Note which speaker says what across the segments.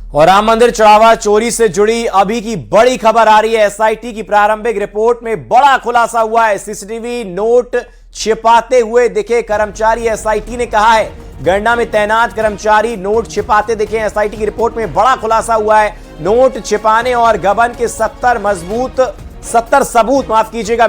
Speaker 1: और राम मंदिर चढ़ावा चोरी से जुड़ी अभी की बड़ी खबर आ रही है। एसआईटी की प्रारंभिक रिपोर्ट में बड़ा खुलासा हुआ है। सीसीटीवी नोट छिपाते हुए दिखे कर्मचारी। एसआईटी ने कहा है गणना में तैनात कर्मचारी नोट छिपाते दिखे। एसआईटी की रिपोर्ट में बड़ा खुलासा हुआ है। नोट छिपाने और गबन के 70 सबूत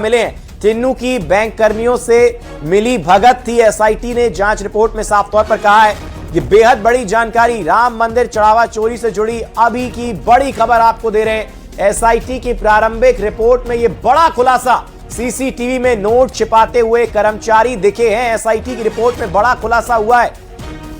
Speaker 1: मिले हैं। टिन्नू की बैंक कर्मियों से मिली भगत थी। एसआईटी ने जांच रिपोर्ट में साफ तौर पर कहा है ये बेहद बड़ी जानकारी। राम मंदिर चढ़ावा चोरी से जुड़ी अभी की बड़ी खबर आपको दे रहे हैं। एसआईटी की प्रारंभिक रिपोर्ट में यह बड़ा खुलासा। सीसीटीवी में नोट छिपाते हुए कर्मचारी दिखे हैं। एसआईटी की रिपोर्ट में बड़ा खुलासा हुआ है।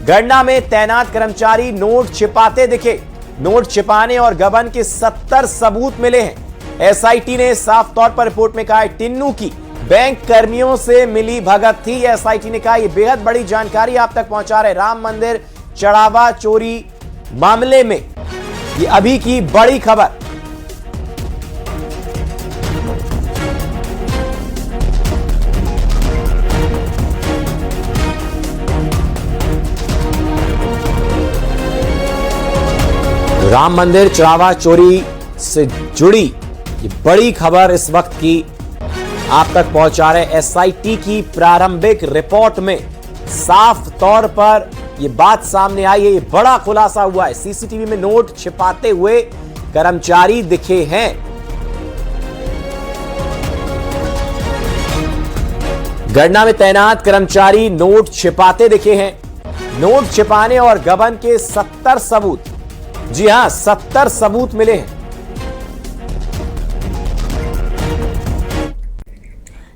Speaker 1: गणना में तैनात कर्मचारी नोट छिपाते दिखे। नोट छिपाने और गबन के 70 सबूत मिले हैं। एसआईटी ने साफ तौर पर रिपोर्ट में कहा है टिन्नू की बैंक कर्मियों से मिली भगत थी। एसआईटी ने कहा यह बेहद बड़ी जानकारी आप तक पहुंचा रहे। राम मंदिर चढ़ावा चोरी मामले में ये अभी की बड़ी खबर। राम मंदिर चढ़ावा चोरी से जुड़ी ये बड़ी खबर इस वक्त की आप तक पहुंचा रहे। एसआईटी की प्रारंभिक रिपोर्ट में साफ तौर पर यह बात सामने आई है। ये बड़ा खुलासा हुआ है। सीसीटीवी में नोट छिपाते हुए कर्मचारी दिखे हैं। गणना में तैनात कर्मचारी नोट छिपाते दिखे हैं। नोट छिपाने और गबन के 70 सबूत, जी हां 70 सबूत मिले हैं।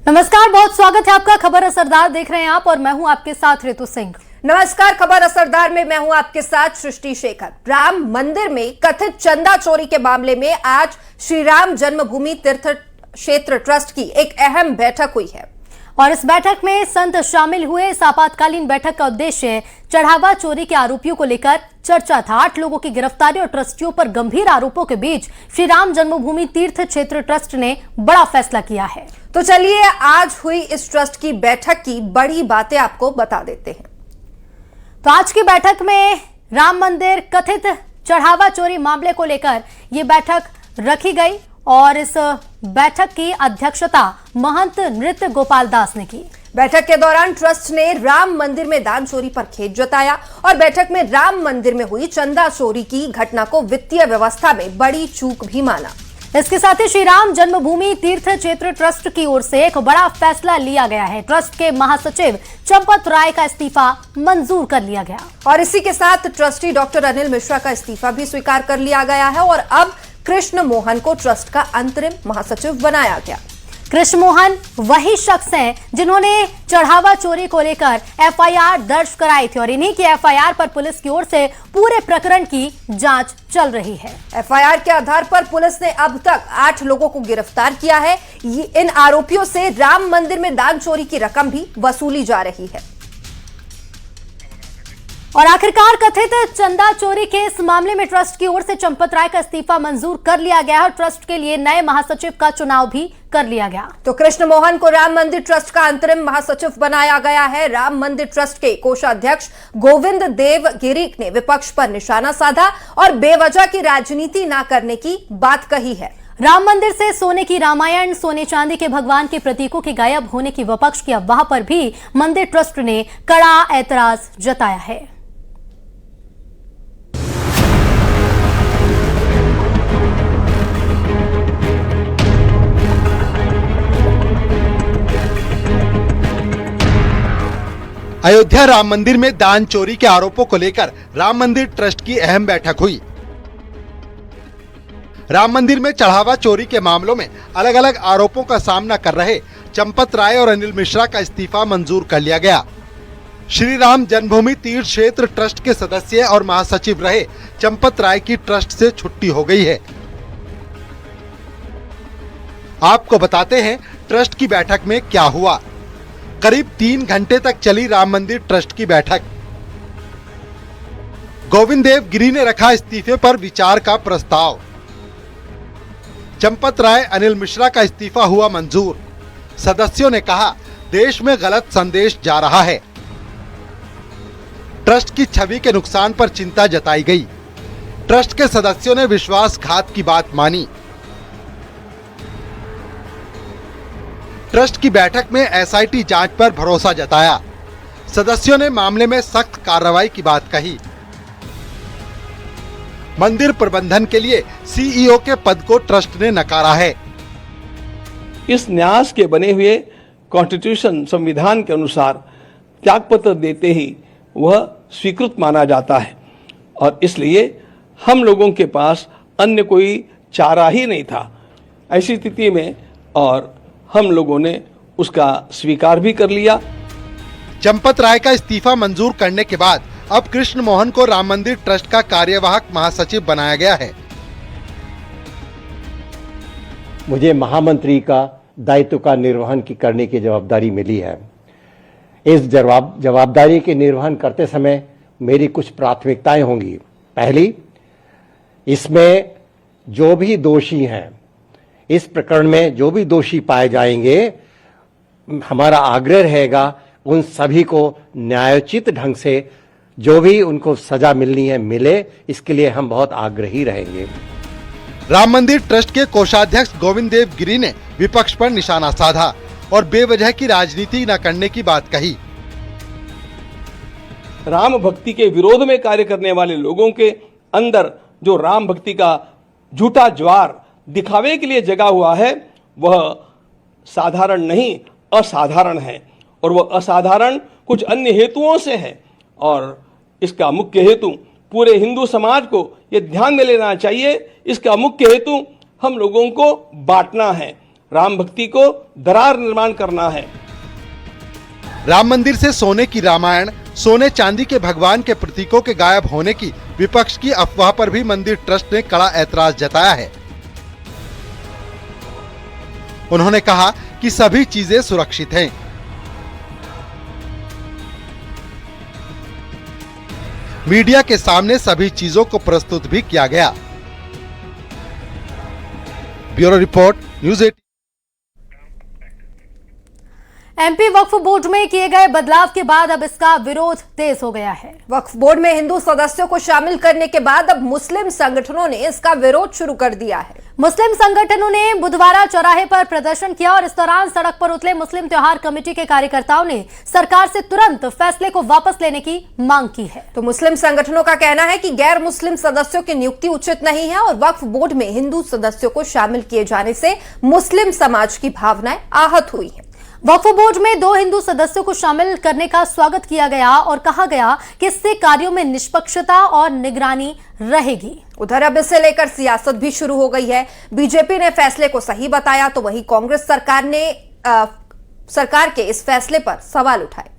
Speaker 2: नमस्कार, बहुत स्वागत है आपका। खबर असरदार देख रहे हैं आप और मैं हूं आपके साथ ऋतु सिंह।
Speaker 3: नमस्कार, खबर असरदार में मैं हूं आपके साथ सृष्टि शेखर। राम मंदिर में कथित चंदा चोरी के मामले में आज श्री राम जन्मभूमि तीर्थ क्षेत्र ट्रस्ट की एक अहम बैठक हुई है
Speaker 2: और इस बैठक में संत शामिल हुए। इस आपातकालीन बैठक का उद्देश्य चढ़ावा चोरी के आरोपियों को लेकर चर्चा था। 8 लोगों की गिरफ्तारी और ट्रस्टियों पर गंभीर आरोपों के बीच श्री राम जन्मभूमि तीर्थ क्षेत्र ट्रस्ट ने बड़ा फैसला किया है।
Speaker 3: तो चलिए आज हुई इस ट्रस्ट की बैठक की बड़ी बातें आपको बता देते हैं।
Speaker 2: तो आज की बैठक में राम मंदिर कथित चढ़ावा चोरी मामले को लेकर यह बैठक रखी गई और इस बैठक की अध्यक्षता महंत नृत्य गोपाल दास ने की।
Speaker 3: बैठक के दौरान ट्रस्ट ने राम मंदिर में दान चोरी पर खेद जताया और बैठक में राम मंदिर में हुई चंदा चोरी की घटना को वित्तीय व्यवस्था में बड़ी चूक भी माना।
Speaker 2: इसके साथ ही श्री राम जन्मभूमि तीर्थ क्षेत्र ट्रस्ट की ओर से एक बड़ा फैसला लिया गया है। ट्रस्ट के महासचिव चंपत राय का इस्तीफा मंजूर कर लिया गया
Speaker 3: और इसी के साथ ट्रस्टी डॉक्टर अनिल मिश्रा का इस्तीफा भी स्वीकार कर लिया गया है और अब कृष्ण मोहन को ट्रस्ट का अंतरिम महासचिव बनाया गया।
Speaker 2: कृष्ण मोहन वही शख्स हैं जिन्होंने चढ़ावा चोरी को लेकर एफआईआर दर्ज कराई थी और इन्हीं की एफआईआर पर पुलिस की ओर से पूरे प्रकरण की जांच चल रही है।
Speaker 3: एफआईआर के आधार पर पुलिस ने अब तक 8 लोगों को गिरफ्तार किया है। इन आरोपियों से राम मंदिर में दान चोरी की रकम भी वसूली जा रही है।
Speaker 2: और आखिरकार कथित चंदा चोरी के इस मामले में ट्रस्ट की ओर से चंपत राय का इस्तीफा मंजूर कर लिया गया और ट्रस्ट के लिए नए महासचिव का चुनाव भी कर लिया गया।
Speaker 3: तो कृष्ण मोहन को राम मंदिर ट्रस्ट का अंतरिम महासचिव बनाया गया है। राम मंदिर ट्रस्ट के कोषाध्यक्ष गोविंद देव गिरी ने विपक्ष पर निशाना साधा और बेवजह की राजनीति न करने की बात कही है।
Speaker 2: राम मंदिर से सोने की रामायण, सोने चांदी के भगवान के प्रतीकों के गायब होने की विपक्ष की अफवाह पर भी मंदिर ट्रस्ट ने कड़ा ऐतराज जताया है।
Speaker 4: अयोध्या राम मंदिर में दान चोरी के आरोपों को लेकर राम मंदिर ट्रस्ट की अहम बैठक हुई। राम मंदिर में चढ़ावा चोरी के मामलों में अलग अलग आरोपों का सामना कर रहे चंपत राय और अनिल मिश्रा का इस्तीफा मंजूर कर लिया गया। श्री राम जन्मभूमि तीर्थ क्षेत्र ट्रस्ट के सदस्य और महासचिव रहे चंपत राय की ट्रस्ट से छुट्टी हो गई है। आपको बताते हैं ट्रस्ट की बैठक में क्या हुआ। करीब 3 घंटे तक चली राम मंदिर ट्रस्ट की बैठक। गोविंद देव गिरी ने रखा इस्तीफे पर विचार का प्रस्ताव। चंपत राय अनिल मिश्रा का इस्तीफा हुआ मंजूर। सदस्यों ने कहा देश में गलत संदेश जा रहा है। ट्रस्ट की छवि के नुकसान पर चिंता जताई गई। ट्रस्ट के सदस्यों ने विश्वासघात की बात मानी। ट्रस्ट की बैठक में एसआईटी जांच पर भरोसा जताया। सदस्यों ने मामले में सख्त कार्रवाई की बात कही। मंदिर प्रबंधन के लिए सीईओ के पद को ट्रस्ट ने नकारा है।
Speaker 5: इस न्यास के बने हुए कॉन्स्टिट्यूशन संविधान के अनुसार त्यागपत्र देते ही वह स्वीकृत माना जाता है और इसलिए हम लोगों के पास अन्य कोई चारा ही नहीं था ऐसी स्थिति में, और हम लोगों ने उसका स्वीकार भी कर लिया।
Speaker 4: चंपत राय का इस्तीफा मंजूर करने के बाद अब कृष्ण मोहन को राम मंदिर ट्रस्ट का कार्यवाहक महासचिव बनाया गया है।
Speaker 6: मुझे महामंत्री का दायित्व का निर्वहन करने की जवाबदारी मिली है। इस जवाबदारी के निर्वहन करते समय मेरी कुछ प्राथमिकताएं होंगी। पहली, इसमें जो भी दोषी हैं, इस प्रकरण में जो भी दोषी पाए जाएंगे, हमारा आग्रह रहेगा उन सभी को न्यायोचित ढंग से जो भी उनको सजा मिलनी है मिले। इसके लिए हम बहुत आग्रही रहेंगे।
Speaker 4: राम मंदिर ट्रस्ट के कोषाध्यक्ष गोविंद देव गिरी ने विपक्ष पर निशाना साधा और बेवजह की राजनीति न करने की बात कही।
Speaker 5: राम भक्ति के विरोध में कार्य करने वाले लोगों के अंदर जो राम भक्ति का झूठा ज्वार दिखावे के लिए जगा हुआ है, वह साधारण नहीं असाधारण है, और वह असाधारण कुछ अन्य हेतुओं से है। और इसका मुख्य हेतु पूरे हिंदू समाज को यह ध्यान में लेना चाहिए, इसका मुख्य हेतु हम लोगों को बांटना है, राम भक्ति को दरार निर्माण करना है।
Speaker 4: राम मंदिर से सोने की रामायण, सोने चांदी के भगवान के प्रतीकों के गायब होने की विपक्ष की अफवाह पर भी मंदिर ट्रस्ट ने कड़ा ऐतराज जताया है। उन्होंने कहा कि सभी चीजें सुरक्षित हैं। मीडिया के सामने सभी चीजों को प्रस्तुत भी किया गया। Bureau report, news 18।
Speaker 2: एमपी वक्फ बोर्ड में किए गए बदलाव के बाद अब इसका विरोध तेज हो गया है।
Speaker 3: वक्फ बोर्ड में हिंदू सदस्यों को शामिल करने के बाद अब मुस्लिम संगठनों ने इसका विरोध शुरू कर दिया है।
Speaker 2: मुस्लिम संगठनों ने बुधवार चौराहे पर प्रदर्शन किया और इस दौरान सड़क पर उतरे मुस्लिम त्योहार कमेटी के कार्यकर्ताओं ने सरकार से तुरंत फैसले को वापस लेने की मांग की है।
Speaker 3: तो मुस्लिम संगठनों का कहना है कि गैर मुस्लिम सदस्यों की नियुक्ति उचित नहीं है और वक्फ बोर्ड में हिंदू सदस्यों को शामिल किए जाने से मुस्लिम समाज की भावनाएं आहत हुई है।
Speaker 2: वक्फ बोर्ड में 2 हिंदू सदस्यों को शामिल करने का स्वागत किया गया और कहा गया कि इससे कार्यों में निष्पक्षता और निगरानी रहेगी।
Speaker 3: उधर अब इसे लेकर सियासत भी शुरू हो गई है। बीजेपी ने फैसले को सही बताया तो वहीं कांग्रेस सरकार ने सरकार के इस फैसले पर सवाल उठाए।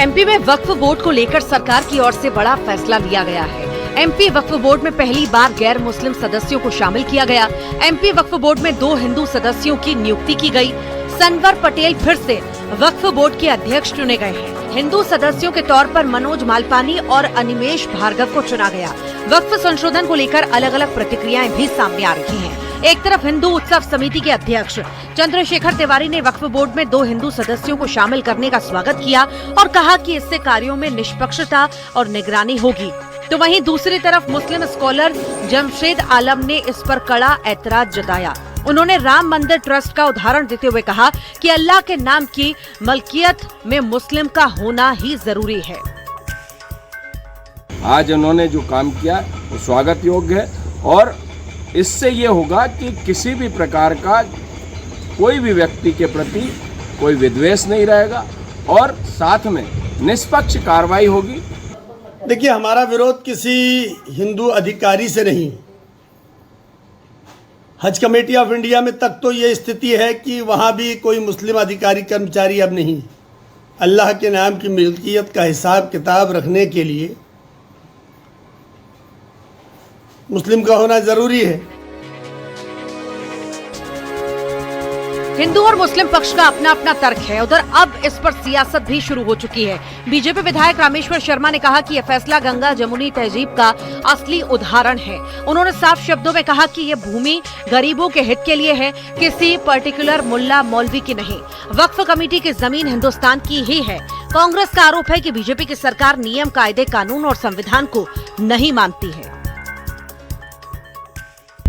Speaker 7: एमपी में वक्फ बोर्ड को लेकर सरकार की ओर से बड़ा फैसला लिया गया है। एमपी वक्फ बोर्ड में पहली बार गैर मुस्लिम सदस्यों को शामिल किया गया। एमपी वक्फ बोर्ड में 2 हिंदू सदस्यों की नियुक्ति की गई। सनवर पटेल फिर से वक्फ बोर्ड के अध्यक्ष चुने गए हैं। हिंदू सदस्यों के तौर पर मनोज मालपानी और अनिमेश भार्गव को चुना गया। वक्फ संशोधन को लेकर अलग अलग प्रतिक्रियाएं भी सामने आ रही हैं। एक तरफ हिंदू उत्सव समिति के अध्यक्ष चंद्रशेखर तिवारी ने वक्फ बोर्ड में 2 हिंदू सदस्यों को शामिल करने का स्वागत किया और कहा कि इससे कार्यों में निष्पक्षता और निगरानी होगी। तो वहीं दूसरी तरफ मुस्लिम स्कॉलर जमशेद आलम ने इस पर कड़ा ऐतराज जताया। उन्होंने राम मंदिर ट्रस्ट का उदाहरण देते हुए कहा कि अल्लाह के नाम की मलकियत में मुस्लिम का होना ही जरूरी है।
Speaker 8: आज उन्होंने जो काम किया वो स्वागत योग्य है और इससे ये होगा कि किसी भी प्रकार का कोई भी व्यक्ति के प्रति कोई विद्वेष नहीं रहेगा और साथ में निष्पक्ष कार्रवाई होगी।
Speaker 9: देखिए, हमारा विरोध किसी हिंदू अधिकारी से नहीं। हज कमेटी ऑफ इंडिया में तक तो ये स्थिति है कि वहाँ भी कोई मुस्लिम अधिकारी कर्मचारी अब नहीं। अल्लाह के नाम की मिल्कियत का हिसाब किताब रखने के लिए मुस्लिम का होना ज़रूरी है।
Speaker 7: हिंदू और मुस्लिम पक्ष का अपना अपना तर्क है। उधर अब इस पर सियासत भी शुरू हो चुकी है। बीजेपी विधायक रामेश्वर शर्मा ने कहा कि यह फैसला गंगा जमुनी तहजीब का असली उदाहरण है। उन्होंने साफ शब्दों में कहा कि यह भूमि गरीबों के हित के लिए है, किसी पर्टिकुलर मुल्ला मौलवी की नहीं। वक्फ कमेटी की जमीन हिंदुस्तान की ही है। कांग्रेस का आरोप है कि बीजेपी की सरकार नियम, कायदे, कानून और संविधान को नहीं मानती है।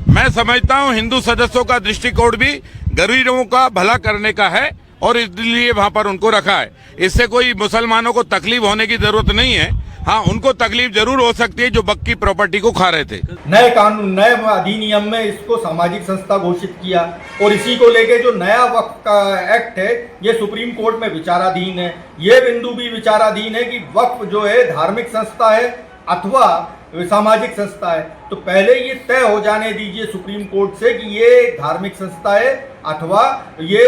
Speaker 10: मैं समझता हूं हिंदू सदस्यों का दृष्टिकोण भी गरीबों का भला करने का है और इसलिए वहां पर उनको रखा है। इससे कोई मुसलमानों को तकलीफ होने की जरूरत नहीं है। हाँ, उनको तकलीफ जरूर हो सकती है जो वक्फ की प्रॉपर्टी को खा रहे थे।
Speaker 11: नए कानून, नए अधिनियम में इसको सामाजिक संस्था घोषित किया और इसी को लेके जो नया वक्फ का एक्ट है ये सुप्रीम कोर्ट में विचाराधीन है। ये बिंदु भी विचाराधीन है कि वक्फ जो है धार्मिक संस्था है अथवा सामाजिक संस्था है। तो पहले ये तय हो जाने दीजिए सुप्रीम कोर्ट से कि ये धार्मिक संस्था है अथवा ये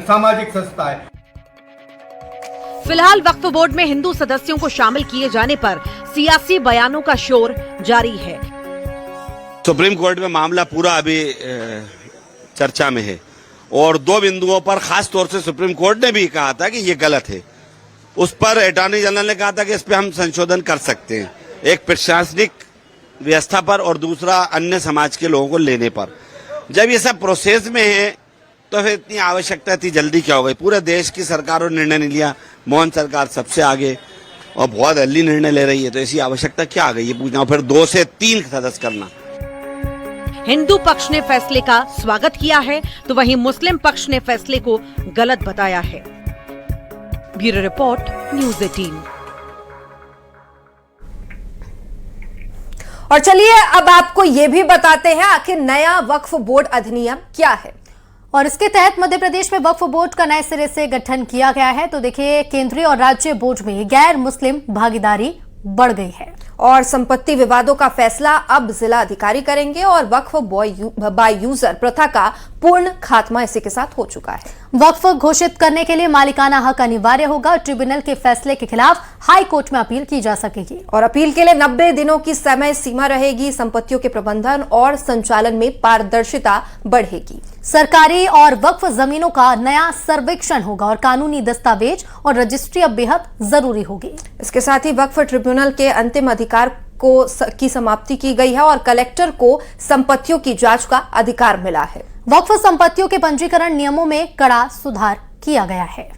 Speaker 11: सामाजिक संस्था है।
Speaker 7: फिलहाल वक्फ बोर्ड में हिंदू सदस्यों को शामिल किए जाने पर सियासी बयानों का शोर जारी है।
Speaker 12: सुप्रीम कोर्ट में मामला पूरा अभी चर्चा में है और 2 बिंदुओं पर खास तौर से सुप्रीम कोर्ट ने भी कहा था कि ये गलत है। उस पर अटॉर्नी जनरल ने कहा था कि इस पर हम संशोधन कर सकते हैं, एक प्रशासनिक व्यवस्था पर और दूसरा अन्य समाज के लोगों को लेने पर। जब ये सब प्रोसेस में है तो फिर इतनी आवश्यकता इतनी जल्दी क्या हो गई? पूरे देश की सरकारों ने निर्णय नहीं लिया, मोहन सरकार सबसे आगे और बहुत जल्दी निर्णय ले रही है, तो ऐसी आवश्यकता क्या आ गई ये पूछना, फिर 2 से 3 सदस्य करना।
Speaker 7: हिंदू पक्ष ने फैसले का स्वागत किया है तो वहीं मुस्लिम पक्ष ने फैसले को गलत बताया है। Bureau report, news 18।
Speaker 3: और चलिए अब आपको ये भी बताते हैं आखिर नया वक्फ बोर्ड अधिनियम क्या है
Speaker 2: और इसके तहत मध्य प्रदेश में वक्फ बोर्ड का नए सिरे से गठन किया गया है। तो देखिए, केंद्रीय और राज्य बोर्ड में गैर मुस्लिम भागीदारी बढ़ गई है
Speaker 3: और संपत्ति विवादों का फैसला अब जिला अधिकारी करेंगे और वक्फ बाय यूजर प्रथा का पूर्ण खात्मा इसी के साथ हो चुका है।
Speaker 2: वक्फ घोषित करने के लिए मालिकाना हक अनिवार्य होगा। ट्रिब्यूनल के फैसले के खिलाफ हाई कोर्ट में अपील की जा सकेगी
Speaker 3: और अपील के लिए 90 दिनों की समय सीमा रहेगी। संपत्तियों के प्रबंधन और संचालन में पारदर्शिता बढ़ेगी।
Speaker 2: सरकारी और वक्फ जमीनों का नया सर्वेक्षण होगा और कानूनी दस्तावेज और रजिस्ट्री अब बेहद जरूरी होगी।
Speaker 3: इसके साथ ही वक्फ ट्रिब्यूनल के अंतिम अधिकार की समाप्ति की गई है और कलेक्टर को संपत्तियों की जांच का अधिकार मिला है।
Speaker 2: वक्फ संपत्तियों के पंजीकरण नियमों में कड़ा सुधार किया गया है।